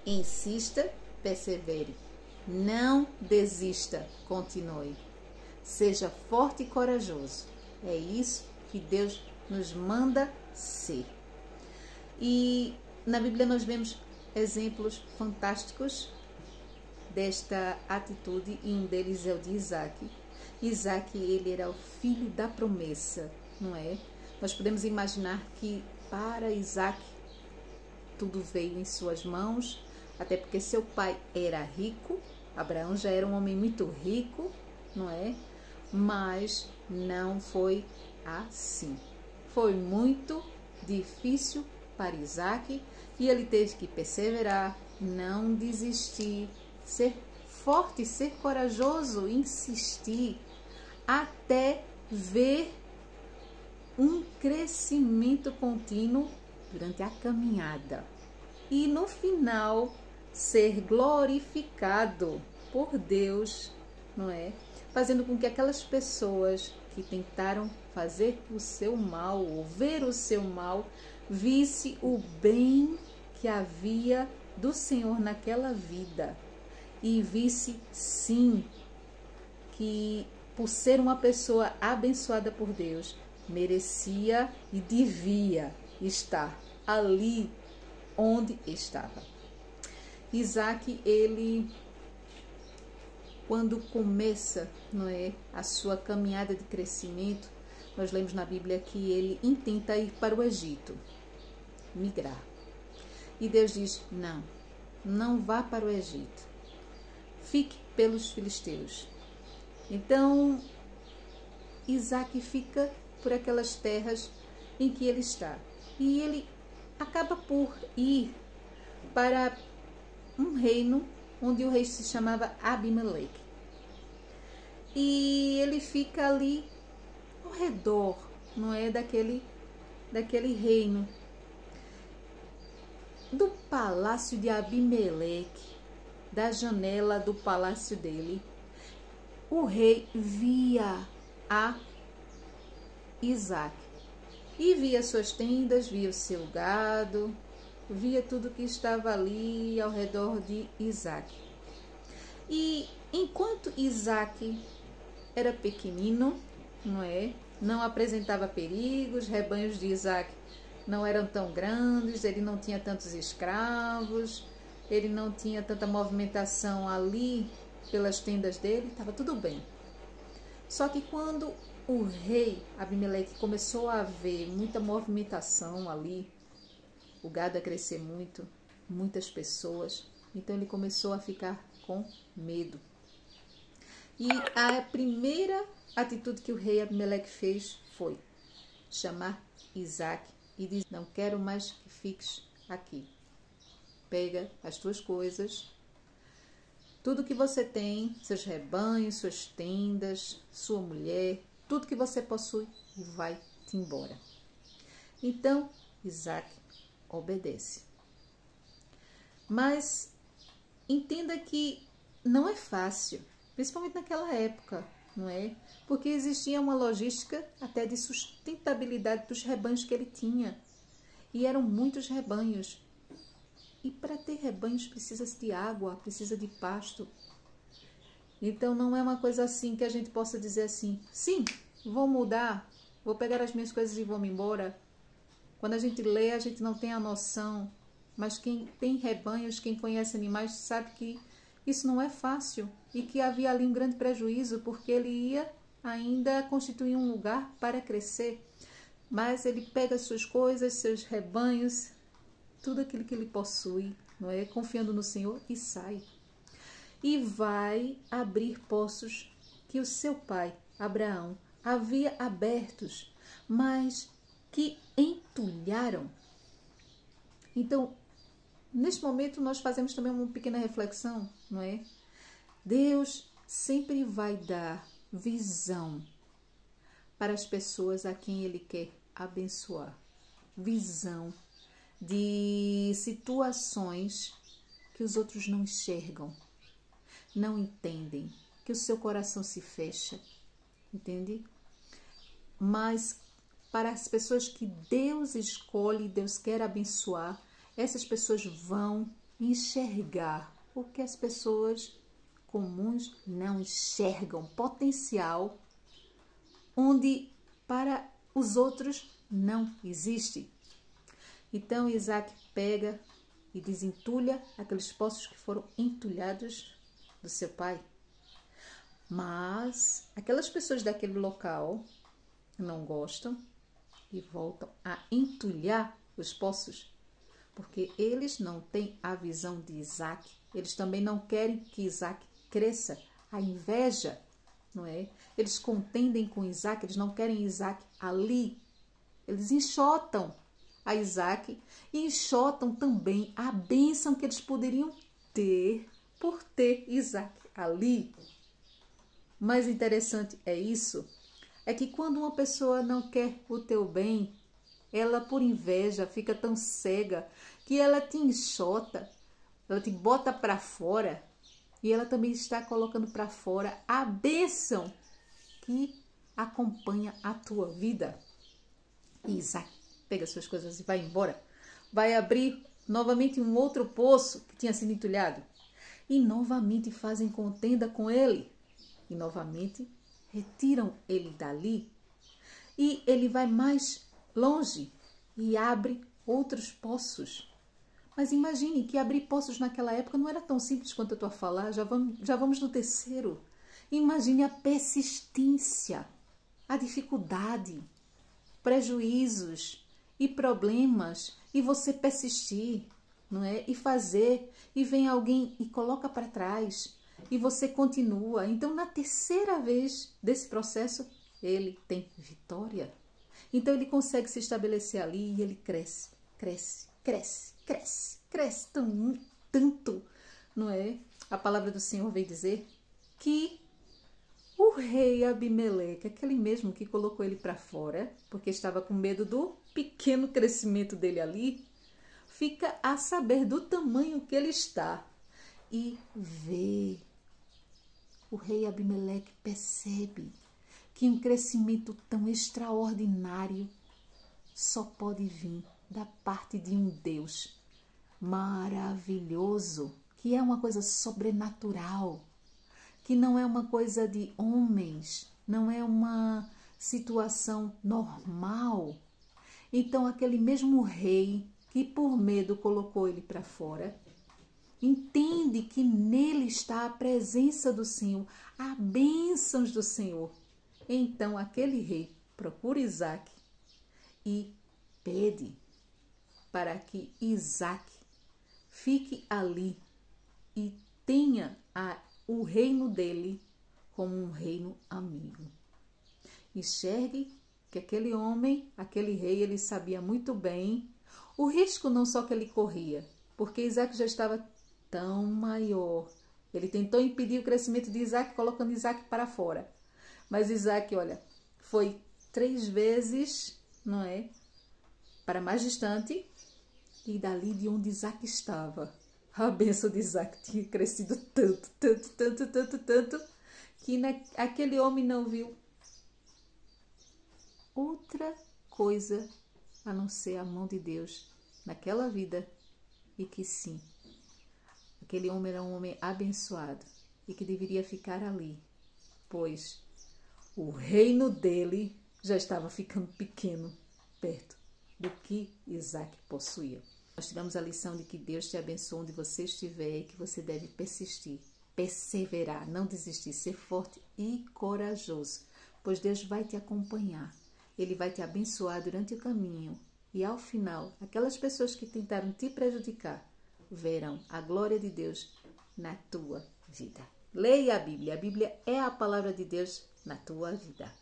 Insista, persevere. Não desista, continue. Seja forte e corajoso. É isso que Deus nos manda ser. E na Bíblia nós vemos exemplos fantásticos desta atitude, e um deles é o de Isaac. Isaac, ele era o filho da promessa, não é? Nós podemos imaginar que para Isaac tudo veio em suas mãos, até porque seu pai era rico, Abraão já era um homem muito rico, não é? Mas não foi assim. Foi muito difícil para Isaac e ele teve que perseverar, não desistir, ser forte, ser corajoso, insistir, até ver um crescimento contínuo durante a caminhada. E no final, ser glorificado por Deus, não é? Fazendo com que aquelas pessoas que tentaram fazer o seu mal, ou ver o seu mal, visse o bem que havia do Senhor naquela vida. E visse, sim, que por ser uma pessoa abençoada por Deus, merecia e devia estar ali onde estava. Isaac, ele, quando começa, não é, a sua caminhada de crescimento, nós lemos na Bíblia que ele intenta ir para o Egito, migrar. E Deus diz, não vá para o Egito, fique pelos filisteus. Então, Isaac fica por aquelas terras em que ele está. E ele acaba por ir para um reino onde o rei se chamava Abimeleque. E ele fica ali ao redor, não é, daquele reino. Do palácio de Abimeleque, da janela do palácio dele, o rei via a Isaac. E via suas tendas, via o seu gado, via tudo que estava ali ao redor de Isaac. E enquanto Isaac era pequenino, não é? Não apresentava perigos, rebanhos de Isaac não eram tão grandes, ele não tinha tantos escravos, ele não tinha tanta movimentação ali pelas tendas dele, estava tudo bem. Só que quando o rei Abimeleque começou a ver muita movimentação ali, o gado a crescer muito, muitas pessoas, então ele começou a ficar com medo. E a primeira atitude que o rei Abimeleque fez foi chamar Isaac e dizer, não quero mais que fiques aqui. Pega as tuas coisas, tudo que você tem, seus rebanhos, suas tendas, sua mulher, tudo que você possui, e vai-te embora. Então, Isaac obedece. Mas entenda que não é fácil, principalmente naquela época, não é? Porque existia uma logística até de sustentabilidade dos rebanhos que ele tinha. E eram muitos rebanhos. E para ter rebanhos precisa-se de água, precisa de pasto. Então não é uma coisa assim que a gente possa dizer assim, sim, vou mudar, vou pegar as minhas coisas e vou me embora. Quando a gente lê, a gente não tem a noção. Mas quem tem rebanhos, quem conhece animais, sabe que isso não é fácil. E que havia ali um grande prejuízo, porque ele ia ainda constituir um lugar para crescer. Mas ele pega as suas coisas, seus rebanhos, tudo aquilo que ele possui, não é? Confiando no Senhor, e sai. E vai abrir poços que o seu pai, Abraão, havia abertos, mas que entulharam. Então, neste momento, nós fazemos também uma pequena reflexão, não é? Deus sempre vai dar visão para as pessoas a quem Ele quer abençoar. Visão de situações que os outros não enxergam, não entendem, que o seu coração se fecha, entende? Mas para as pessoas que Deus escolhe, Deus quer abençoar, essas pessoas vão enxergar o que as pessoas comuns não enxergam, potencial onde para os outros não existe. Então Isaac pega e desentulha aqueles poços que foram entulhados do seu pai. Mas aquelas pessoas daquele local não gostam e voltam a entulhar os poços, porque eles não têm a visão de Isaac. Eles também não querem que Isaac cresça. A inveja, não é? Eles contendem com Isaac, eles não querem Isaac ali. Eles enxotam a Isaac e enxotam também a bênção que eles poderiam ter por ter Isaac ali. Mais interessante é isso, é que quando uma pessoa não quer o teu bem, ela por inveja fica tão cega que ela te enxota, ela te bota para fora e ela também está colocando para fora a bênção que acompanha a tua vida. E Isaac pega suas coisas e vai embora. Vai abrir novamente um outro poço que tinha sido entulhado. E novamente fazem contenda com ele. E novamente retiram ele dali. E ele vai mais longe e abre outros poços. Mas imagine que abrir poços naquela época não era tão simples quanto eu estou a falar. Já vamos no terceiro. Imagine a persistência, a dificuldade, prejuízos e problemas, e você persistir, não é? E fazer, e vem alguém e coloca para trás, e você continua. Então, na terceira vez desse processo, ele tem vitória. Então, ele consegue se estabelecer ali e ele cresce, cresce, cresce, cresce, cresce tanto, não é? A palavra do Senhor veio dizer que o rei Abimeleque, aquele mesmo que colocou ele para fora, porque estava com medo do pequeno crescimento dele ali, fica a saber do tamanho que ele está e vê. O rei Abimeleque percebe que um crescimento tão extraordinário só pode vir da parte de um Deus maravilhoso, que é uma coisa sobrenatural, que não é uma coisa de homens, não é uma situação normal. Então, aquele mesmo rei que por medo colocou ele para fora, entende que nele está a presença do Senhor, as bênçãos do Senhor. Então, aquele rei procura Isaac e pede para que Isaac fique ali e tenha o reino dele como um reino amigo. Enxergue que aquele homem, aquele rei, ele sabia muito bem o risco não só que ele corria, porque Isaac já estava tão maior. Ele tentou impedir o crescimento de Isaac, colocando Isaac para fora. Mas Isaac, olha, foi 3 vezes, não é, para mais distante, e dali de onde Isaac estava, a bênção de Isaac tinha crescido tanto, que aquele homem não viu outra coisa a não ser a mão de Deus naquela vida, e que sim, aquele homem era um homem abençoado e que deveria ficar ali, pois o reino dele já estava ficando pequeno perto do que Isaac possuía. Nós tivemos a lição de que Deus te abençoe onde você estiver e que você deve persistir, perseverar, não desistir, ser forte e corajoso, pois Deus vai te acompanhar. Ele vai te abençoar durante o caminho e ao final, aquelas pessoas que tentaram te prejudicar verão a glória de Deus na tua vida. Leia a Bíblia é a palavra de Deus na tua vida.